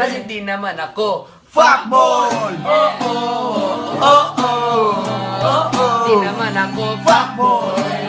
Kasi di naman ako fuckboy! Di naman ako fuckboy.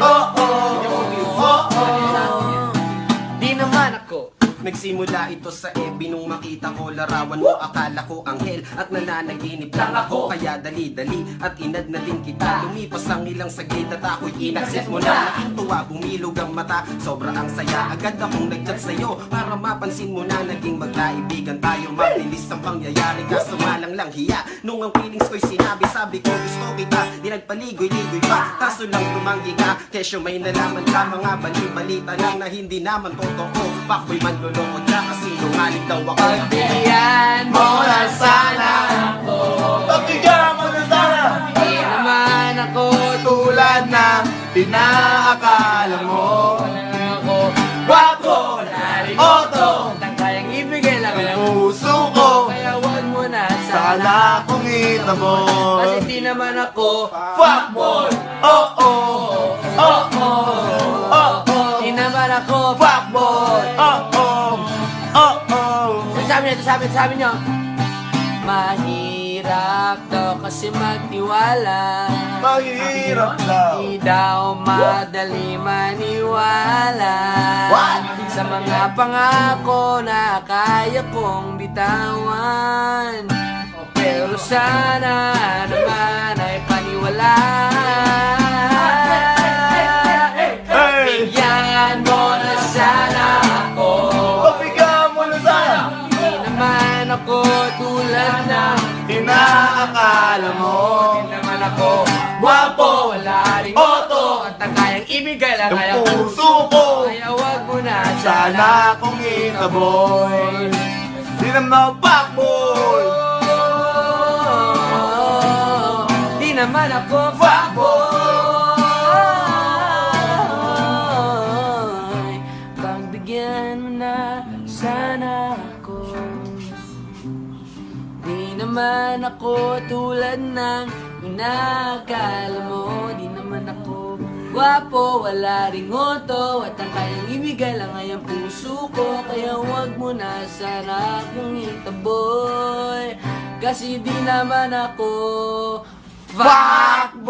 Di naman ako. Nagsimula ito sa ebi nung makita ko larawan mo. Akala ko anghel at nananaginip lang ako. Kaya dali-dali at inad na din kita. Lumipas ang ilang saglit at ako'y inaccept mo na. Nakintuwa, bumilog ang mata, sobra ang saya. Agad akong nag-chat sa'yo para mapansin mo na naging magkaibigan tayo. Mabilis ang pangyayari kaso malang lang hiya. Nung ang feelings ko'y sinabi, sabi ko gusto kita. Di nagpaligoy-ligoy pa, kaso lang tumanggi ka. Kesyo may nalaman ka, mga bali-balita lang na hindi naman totoo. Pakboy man loloko ka kasi lungalig daw ako. Pagbigyan mo na sana ako. Pagbigyan mo na sana. Di naman ako Tulad na pinaakala mo. ako guwapo, naring Oto. Ang kayang ibigay lang ang Puso ko, kaya wag mo na sana. sana kung kita mo. Kasi di naman ako Fuckboy! Di naman ako Fuckboy! Sabi nyo mahirap daw kasi magtiwala. Mahirap lang. Di daw madali maniwala. What? Sa mga pangako na kaya kong bitawan. Pero sana naman ay paniwala. Bigyan mo na sana ako. Pagbigyan mo na sana. Di naman ako tulad ng Inaakala mo. Di naman ako guwapo, wala ring oto. At ang kayang ibigay lang ay Ang ang puso ko, kaya wag mo na sana kung kita boy. Di naman fuckboy. Di naman ako fuckboy. Pagbigyan mo na sana ako. Di naman ako tulad ng inakala mo. Di naman ako guwapo, wala ring oto. At ang kayang ibigay lang ay ang puso ko. Kaya wag mo na sana akong itaboy. Kasi di naman ako Fuckboy!